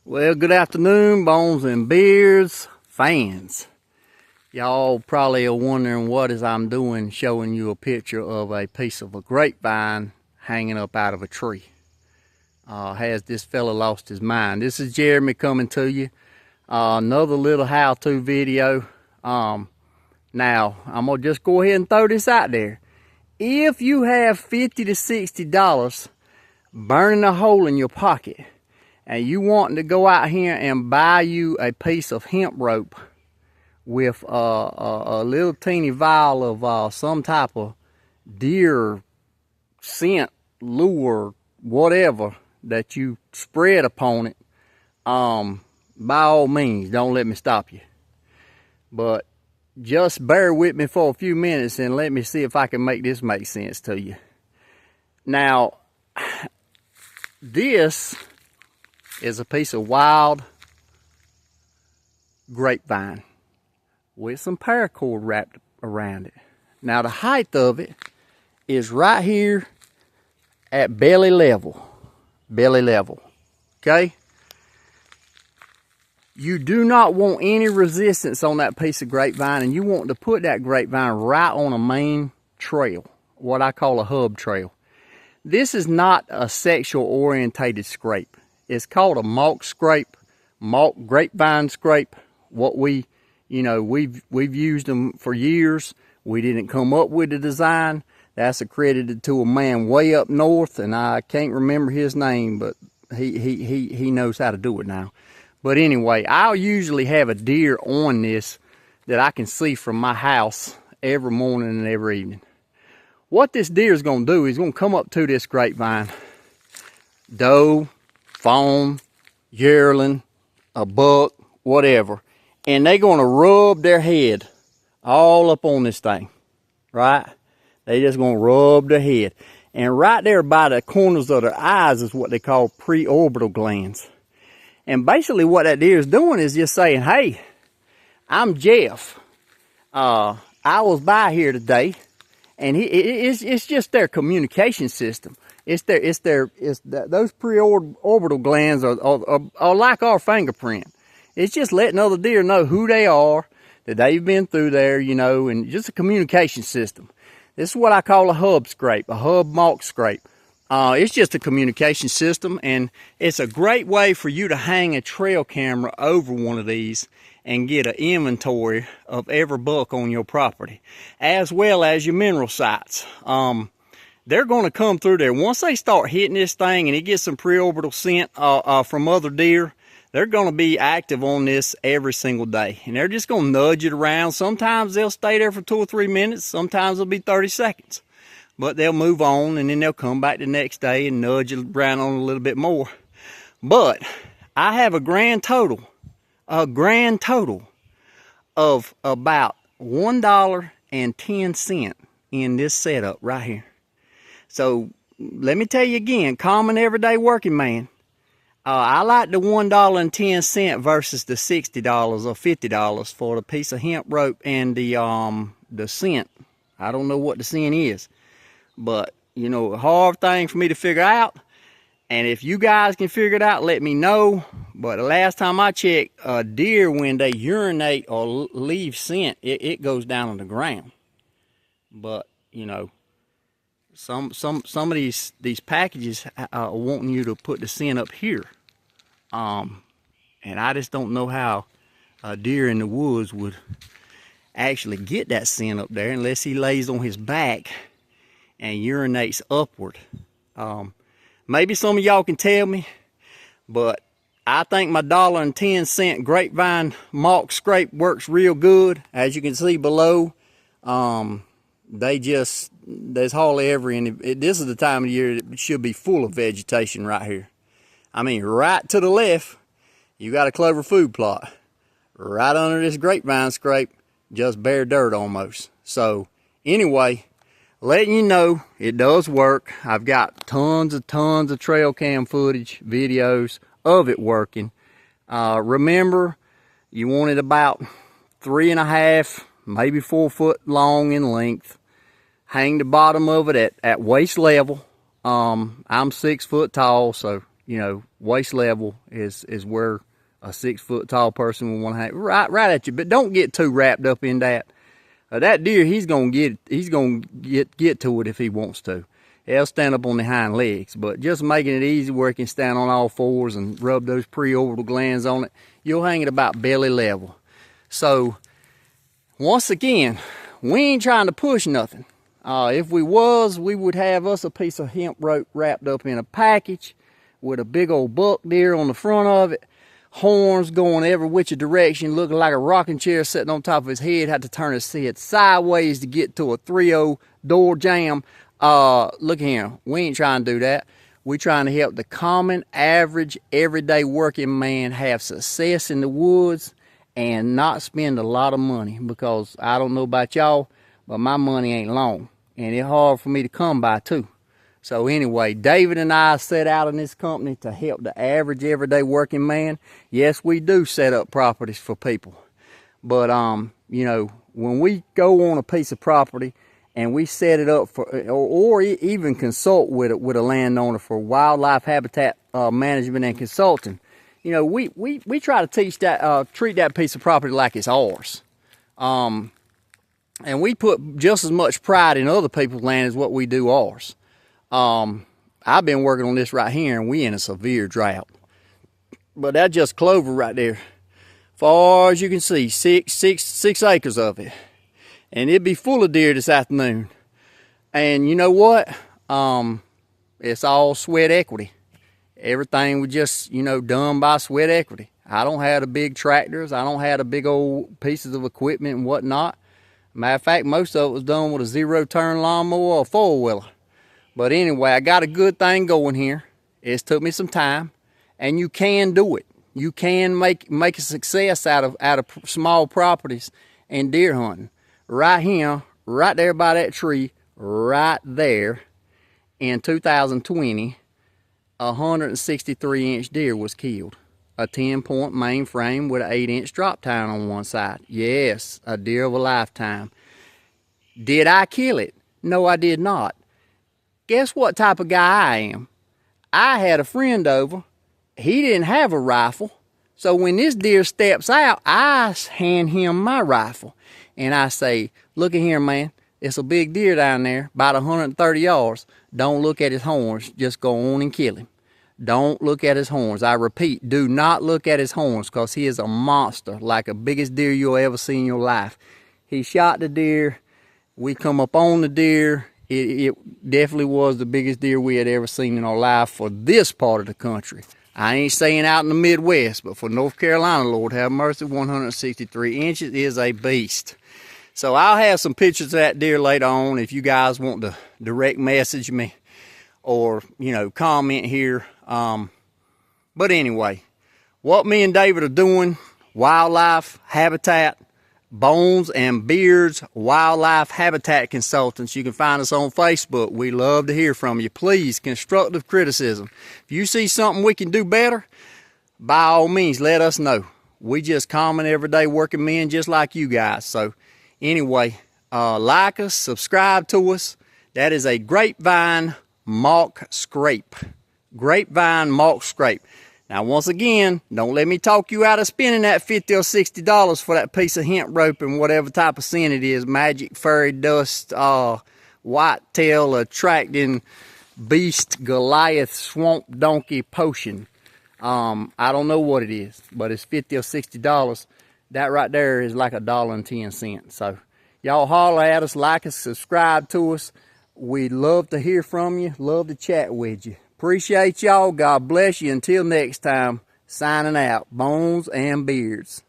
Well, good afternoon, Bones and Beers fans. Y'all probably are wondering what is I'm doing showing you a picture of a piece of a grapevine hanging up out of a tree. Has this fella lost his mind? This is Jeremy coming to you. Another little how-to video. Now, I'm going to just go ahead and throw this out there. If you have $50 to $60 burning a hole in your pocket, and you wanting to go out here and buy you a piece of hemp rope with a little teeny vial of some type of deer scent, lure, whatever that you spread upon it, by all means, don't let me stop you. But just bear with me for a few minutes and let me see if I can make this make sense to you. Now, this is a piece of wild grapevine with some paracord wrapped around it. Now the height of it is right here at belly level, okay? You do not want any resistance on that piece of grapevine, and you want to put that grapevine right on a main trail, what I call a hub trail. This is not a sexual orientated scrape. It's called a malk scrape, malk grapevine scrape. What we've used them for years. We didn't come up with the design. That's accredited to a man way up north, and I can't remember his name, but he knows how to do it now. But anyway, I'll usually have a deer on this that I can see from my house every morning and every evening. What this deer is going to do is going to come up to this grapevine, doe, fawn, yearling, a buck, whatever, and they're going to rub their head all up on this thing, right? They just going to rub their head. And right there by the corners of their eyes is what they call preorbital glands. And basically what that deer is doing is just saying, hey, I'm Jeff. I was by here today. And it's just their communication system. Those preorbital glands are like our fingerprint. It's just letting other deer know who they are, that they've been through there, and just a communication system. This is what I call a hub scrape, a hub malk scrape. It's just a communication system, and it's a great way for you to hang a trail camera over one of these and get an inventory of every buck on your property, as well as your mineral sites. They're going to come through there. Once they start hitting this thing and it gets some preorbital scent from other deer, they're going to be active on this every single day. And they're just going to nudge it around. Sometimes they'll stay there for 2 or 3 minutes. Sometimes it'll be 30 seconds. But they'll move on, and then they'll come back the next day and nudge it around on a little bit more. But I have a grand total of about $1.10 in this setup right here. So let me tell you again, common everyday working man, I like the $1.10 versus the $60 or $50 for the piece of hemp rope and the scent. I don't know what the scent is, but a hard thing for me to figure out. And if you guys can figure it out, let me know. But the last time I checked, a deer, when they urinate or leave scent, it goes down on the ground. But, some of these packages are wanting you to put the scent up here. And I just don't know how a deer in the woods would actually get that scent up there unless he lays on his back and urinates upward. Maybe some of y'all can tell me, but I think my $1.10 grapevine malk scrape works real good. As you can see below, there's hardly ever any. This is the time of year it should be full of vegetation right here. I mean, right to the left, you got a clover food plot. Right under this grapevine scrape, just bare dirt almost. So anyway, letting you know it does work. I've got tons of trail cam footage, videos of it working. Remember, you want it about 3.5, maybe 4 foot long in length. Hang the bottom of it at waist level. I'm 6 foot tall, so you know, waist level is where a 6 foot tall person will want to hang right at you. But don't get too wrapped up in that. That deer, he's gonna get to it if he wants to. He'll stand up on the hind legs, but just making it easy where he can stand on all fours and rub those preorbital glands on it, you'll hang it about belly level. So once again, we ain't trying to push nothing. If we was, we would have us a piece of hemp rope wrapped up in a package with a big old buck deer on the front of it, horns going every which direction, looking like a rocking chair sitting on top of his head, had to turn his head sideways to get to a 3-0 door jam. Look here, we ain't trying to do that. We trying to help the common, average, everyday working man have success in the woods and not spend a lot of money, because I don't know about y'all, but my money ain't long, and it's hard for me to come by too. So anyway, David and I set out in this company to help the average, everyday working man. Yes, we do set up properties for people, but you know, when we go on a piece of property and we set it up for, or even consult with a landowner for wildlife habitat management and consulting, you know, we try to treat that piece of property like it's ours. And we put just as much pride in other people's land as what we do ours. I've been working on this right here, and we in a severe drought. But that's just clover right there. Far as you can see, six acres of it. And it'd be full of deer this afternoon. And you know what? It's all sweat equity. Everything was just, you know, done by sweat equity. I don't have the big tractors. I don't have the big old pieces of equipment and whatnot. Matter of fact, most of it was done with a 0-turn lawnmower or a 4-wheeler. But anyway, I got a good thing going here. It's took me some time, and you can do it. You can make a success out of small properties and deer hunting. Right here, right there by that tree, right there, in 2020, a 163-inch deer was killed. A 10-point mainframe with an 8-inch drop tine on one side. Yes, a deer of a lifetime. Did I kill it? No, I did not. Guess what type of guy I am? I had a friend over. He didn't have a rifle. So when this deer steps out, I hand him my rifle. And I say, look at here, man. It's a big deer down there, about 130 yards. Don't look at his horns. Just go on and kill him. Don't look at his horns. I repeat, do not look at his horns, because he is a monster, like the biggest deer you'll ever see in your life. He shot the deer. We come up on the deer. It definitely was the biggest deer we had ever seen in our life for this part of the country. I ain't saying out in the Midwest, but for North Carolina, Lord have mercy, 163 inches is a beast. So I'll have some pictures of that deer later on if you guys want to direct message me or, you know, comment here. But anyway, what me and David are doing, wildlife habitat, Bones and Beards Wildlife Habitat Consultants. You can find us on Facebook. We love to hear from you. Please, constructive criticism. If you see something we can do better, by all means, let us know. We just common, everyday working men just like you guys. So anyway, like us, subscribe to us. That is a Grapevine Mock Scrape. Grapevine Mock Scrape. Now, once again, don't let me talk you out of spending that $50 or $60 for that piece of hemp rope and whatever type of scent it is. Magic fairy dust, whitetail attracting beast Goliath swamp donkey potion. I don't know what it is, but it's $50 or $60. That right there is like $1.10. So y'all holler at us, like us, subscribe to us. We'd love to hear from you, love to chat with you. Appreciate y'all. God bless you. Until next time, signing out. Bones and Beards.